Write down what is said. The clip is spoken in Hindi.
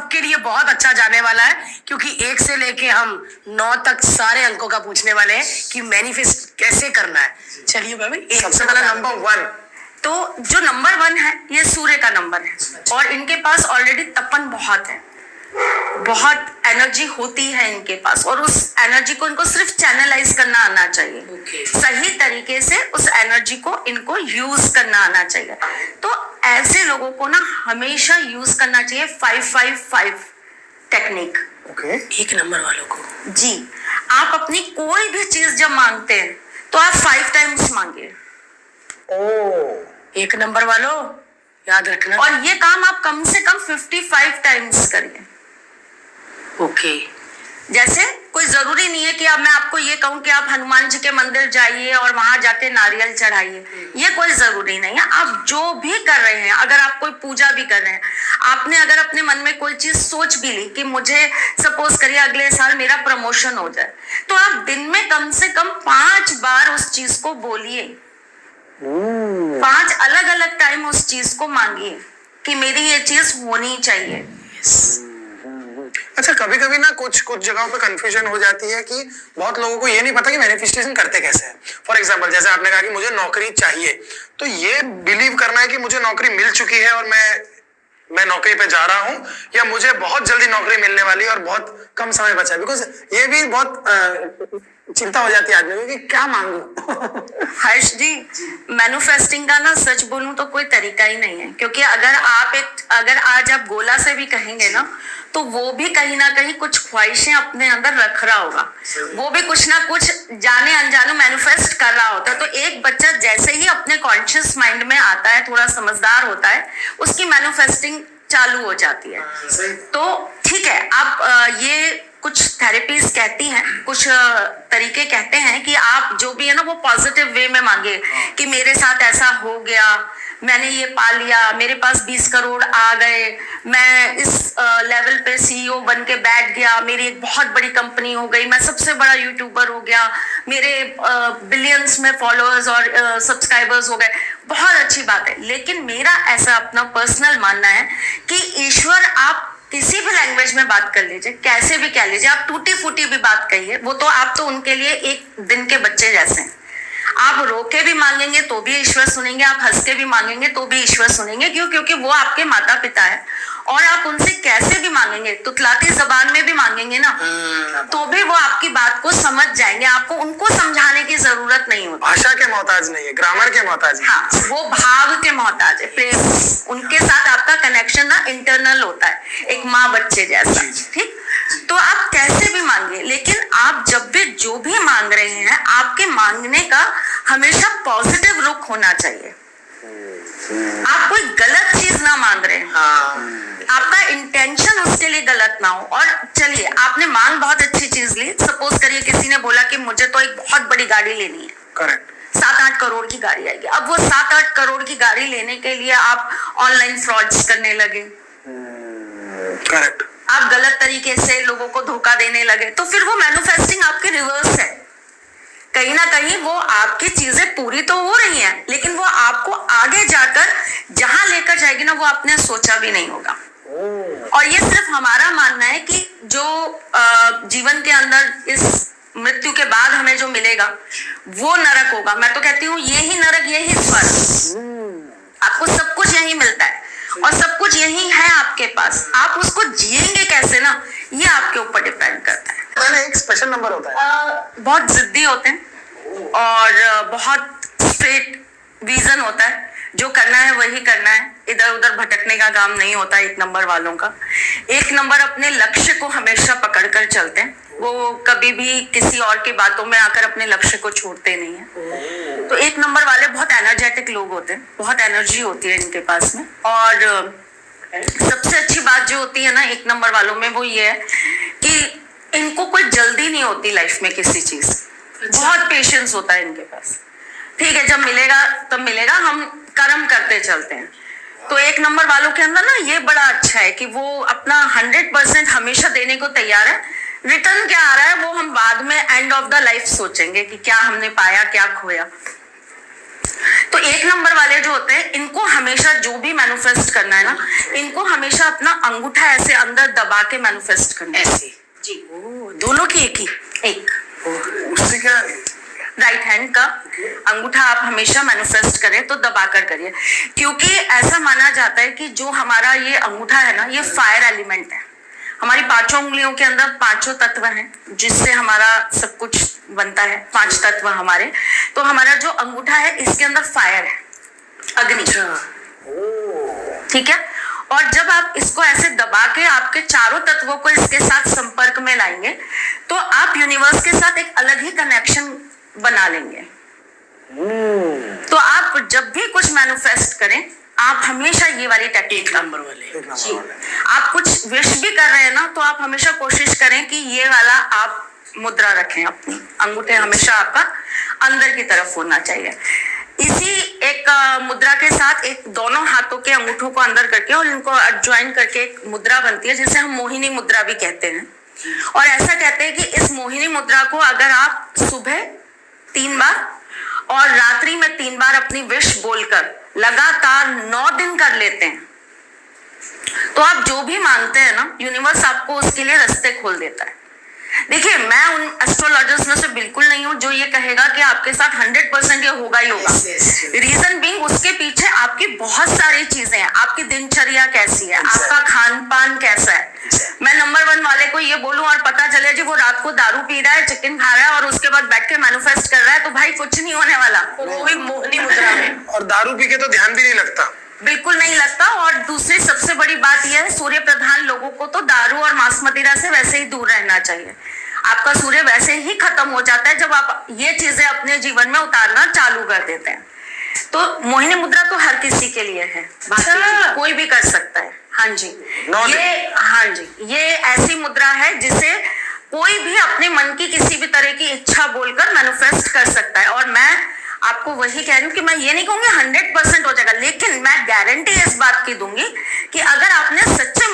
सबके लिए बहुत अच्छा जाने वाला है, क्योंकि 1 से लेके हम 9 तक सारे अंकों का पूछने वाले हैं कि मैनिफेस्ट कैसे करना है। चलिए भाभी, सबसे पहले नंबर 1। तो जो नंबर 1 है ये सूर्य का नंबर है और इनके पास ऑलरेडी तपन बहुत है, बहुत एनर्जी होती है इनके पास, और उस एनर्जी को इनको सिर्फ चैनलाइज करना आना चाहिए। सही तरीके से उस एनर्जी को इनको यूज करना आना चाहिए। तो ऐसे लोगों को ना हमेशा यूज करना चाहिए 5-5-5 टेक्निक। एक नंबर वालों को जी, आप अपनी कोई भी चीज जब मांगते हैं तो आप 5 टाइम्स मांगिए। एक नंबर वालों याद रखना, और ये काम आप कम से कम 55 टाइम्स करिए। जैसे कोई जरूरी नहीं है कि अब मैं आपको ये कहूं कि आप हनुमान जी के मंदिर जाइए और वहां जाके नारियल चढ़ाइए, ये कोई जरूरी नहीं है। आप जो भी कर रहे हैं, अगर आप कोई पूजा भी कर रहे हैं, आपने अगर अपने मन में कोई चीज सोच भी ली कि मुझे सपोज करिए अगले साल मेरा प्रमोशन हो जाए, तो आप दिन में कम से कम 5 बार उस चीज को बोलिए, 5 अलग अलग टाइम उस चीज को मांगिए कि मेरी ये चीज होनी चाहिए। अच्छा, कभी कभी ना कुछ जगहों पे कंफ्यूजन हो जाती है कि बहुत लोगों को ये नहीं पता कि मैनिफेस्टेशन करते कैसे हैं। फॉर एग्जांपल, जैसे आपने कहा कि मुझे नौकरी चाहिए, तो ये बिलीव करना है कि मुझे नौकरी मिल चुकी है और मैं नौकरी पे जा रहा हूँ, या मुझे बहुत जल्दी नौकरी मिलने वाली है और बहुत कम समय बचा है। बिकॉज ये भी बहुत चिंता हो जाती है आदमी को कि क्या मांगू। हर्ष जी, मैनिफेस्टिंग का ना सच बोलूं तो कोई तरीका ही नहीं है, क्योंकि अगर आज आप गोला से भी कहेंगे ना, तो वो भी कहीं ना कहीं कुछ ख्वाहिशें अपने अंदर रख रहा होगा, वो भी कुछ ना कुछ जाने अनजाने मैनिफेस्ट कर रहा होता है। तो एक बच्चा जैसे ही अपने कॉन्शियस माइंड में आता है, थोड़ा समझदार होता है, उसकी मैनिफेस्टिंग चालू हो जाती है। तो ठीक है, आप ये कुछ थेरेपीज कहती हैं, कुछ तरीके कहते हैं कि आप जो भी है ना वो पॉजिटिव वे में मांगे कि मेरे साथ ऐसा हो गया, मैंने ये पा लिया, मेरे पास 20 करोड़ आ गए, मैं इस लेवल पे सीईओ बन के बैठ गया, मेरी एक बहुत बड़ी कंपनी हो गई, मैं सबसे बड़ा यूट्यूबर हो गया, मेरे बिलियंस में फॉलोअर्स और सब्सक्राइबर्स हो गए। बहुत अच्छी बात है, लेकिन मेरा ऐसा अपना पर्सनल मानना है कि ईश्वर, आप किसी भी लैंग्वेज में बात कर लीजिए, कैसे भी कह लीजिए, आप टूटी फूटी भी बात कहिए, वो तो आप तो उनके लिए एक दिन के बच्चे जैसे हैं। आप रो के भी मांगेंगे तो भी ईश्वर सुनेंगे, आप हंस के भी मांगेंगे तो भी ईश्वर सुनेंगे। क्यों? क्योंकि वो आपके माता पिता है, और आप उनसे कैसे भी मांगेंगे, तुतलाती जबान में भी मांगेंगे ना, तो भी वो आपकी बात को समझ जाएंगे। आपको उनको समझाने की जरूरत नहीं होती। भाषा के मोहताज नहीं है, ग्रामर के मोहताज है। हाँ, वो भाव के मोहताज है, प्रेम। उनके साथ आपका कनेक्शन ना इंटरनल होता है, एक माँ बच्चे जैसा। ठीक, तो आप कैसे भी मांगे, लेकिन आप जब भी जो भी मांग रहे हैं, आपके मांगने का हमेशा पॉजिटिव रुख होना चाहिए। आप कोई गलत चीज ना मांग रहे हैं, आपका इंटेंशन उसके लिए गलत ना हो। और चलिए, आपने मांग बहुत अच्छी चीज ली, सपोज करिए किसी ने बोला कि मुझे तो एक बहुत बड़ी गाड़ी लेनी है, करेक्ट, 7-8 करोड़ की गाड़ी आएगी। अब वो 7-8 करोड़ की गाड़ी लेने के लिए आप ऑनलाइन फ्रॉड्स करने लगे, करेक्ट, आप गलत तरीके से लोगों को धोखा देने लगे, तो फिर वो मैन्युफैक्चरिंग आपके रिवर्स है। कहीं ना कहीं वो आपकी चीजें पूरी तो हो रही हैं, लेकिन वो आपको आगे जाकर जहां लेकर जाएगी ना, वो आपने सोचा भी नहीं होगा। और ये सिर्फ हमारा मानना है कि जो जीवन के अंदर इस मृत्यु के बाद हमें जो मिलेगा वो नरक होगा। मैं तो कहती हूँ यही नरक, यही स्वर्ग। आपको सब कुछ यही मिलता है और सब कुछ यही है आपके पास। आप उसको जिएंगे कैसे ना, ये आपके ऊपर डिपेंड करता है। मैंने एक स्पेशल नंबर होता है, बहुत जिद्दी होते हैं और बहुत स्ट्रेट विजन होता है, जो करना है वही करना है, इधर उधर भटकने का काम नहीं होता एक नंबर वालों का। एक नंबर अपने लक्ष्य को हमेशा पकड़ कर चलते हैं, वो कभी भी किसी और की बातों में आकर अपने लक्ष्य को छोड़ते नहीं है। तो एक नंबर वाले बहुत एनर्जेटिक लोग होते हैं, बहुत एनर्जी होती है इनके पास में। और सबसे अच्छी बात जो होती है ना एक नंबर वालों में, वो ये है कि इनको कोई जल्दी नहीं होती लाइफ में किसी चीज, बहुत पेशेंस होता है इनके पास। ठीक है, जब मिलेगा तब मिलेगा, हम कर्म करते चलते हैं। तो एक नंबर वालों के अंदर ना ये बड़ा अच्छा है कि वो अपना 100% हमेशा देने को तैयार है। रिटर्न क्या आ रहा है वो हम बाद में एंड ऑफ द लाइफ सोचेंगे कि क्या हमने पाया, क्या खोया। तो 1 नंबर वाले जो होते हैं, इनको हमेशा जो भी मैनिफेस्ट करना है ना, इनको हमेशा अपना अंगूठा ऐसे अंदर दबा के मैनिफेस्ट करना है। ऐसे जी, दोनों की एक ही। एक उससे क्या राइट हैंड का अंगूठा आप हमेशा मैनिफेस्ट करें तो दबाकर करिए, क्योंकि ऐसा माना जाता है कि जो हमारा ये अंगूठा है ना, ये फायर एलिमेंट है। हमारी 5 उंगलियों के अंदर 5 तत्व हैं, जिससे हमारा सब कुछ बनता है, 5 तत्व हमारे। तो हमारा जो अंगूठा है, इसके अंदर फायर है, अग्नि। ठीक है। और जब आप इसको ऐसे दबा के आपके चारों तत्वों को इसके साथ संपर्क में लाएंगे, तो आप यूनिवर्स के साथ एक अलग ही कनेक्शन बना लेंगे। तो आप जब भी कुछ मैनिफेस्ट करें, आप हमेशा ये वाली टेक्निक 1 नंबर वाले। जी, आप कुछ विश भी कर रहे हैं ना, तो आप हमेशा कोशिश करें कि ये वाला आप मुद्रा रखें अपनी, अंगूठे हमेशा आपका अंदर की तरफ होना चाहिए। इसी एक मुद्रा के साथ एक दोनों हाथों के अंगूठों को अंदर करके और इनको ज्वाइन करके एक मुद्रा बनती है, जिसे हम मोहिनी मुद्रा भी कहते हैं। और ऐसा कहते हैं कि इस मोहिनी मुद्रा को अगर आप सुबह 3 बार और रात्रि में 3 बार अपनी विश बोलकर लगातार 9 दिन कर लेते हैं, तो आप जो भी मांगते हैं ना, यूनिवर्स आपको उसके लिए रास्ते खोल देता है। देखिए, मैं उन एस्ट्रोलॉजर्स में से बिल्कुल नहीं हूं जो ये कहेगा कि आपके साथ 100% ये होगा ही होगा। रीजन बीइंग, उसके पीछे आपकी बहुत सारी चीजें हैं। आपकी दिनचर्या कैसी है, आपका खान पान कैसा है। मैं नंबर 1 वाले को ये बोलूं और पता चले जी वो रात को दारू पी रहा है, चिकन खा रहा है और उसके बाद बैठ के मैनिफेस्ट कर रहा है, तो भाई कुछ नहीं होने वाला। वो भी मोहिनी मुद्रा में। और दारू पी के तो ध्यान भी नहीं लगता, बिल्कुल नहीं लगता। और दूसरी सबसे बड़ी बात यह है, सूर्य प्रधान लोगों को तो दारू और मांस मदिरा से वैसे ही दूर रहना चाहिए। आपका सूर्य वैसे ही खत्म हो जाता है जब आप ये चीजें अपने जीवन में उतारना चालू कर देते हैं। तो मोहिनी मुद्रा तो हर किसी के लिए है, कोई भी कर सकता है। हाँ जी, ये ऐसी मुद्रा है जिसे कोई भी अपने मन की किसी भी तरह की इच्छा बोलकर मैनिफेस्ट कर सकता है। और मैं आपको वही कह रही हूँ कि मैं ये नहीं कहूंगी 100% हो जाएगा, लेकिन मैं गारंटी इस बात की दूंगी कि अगर आपने सच्चे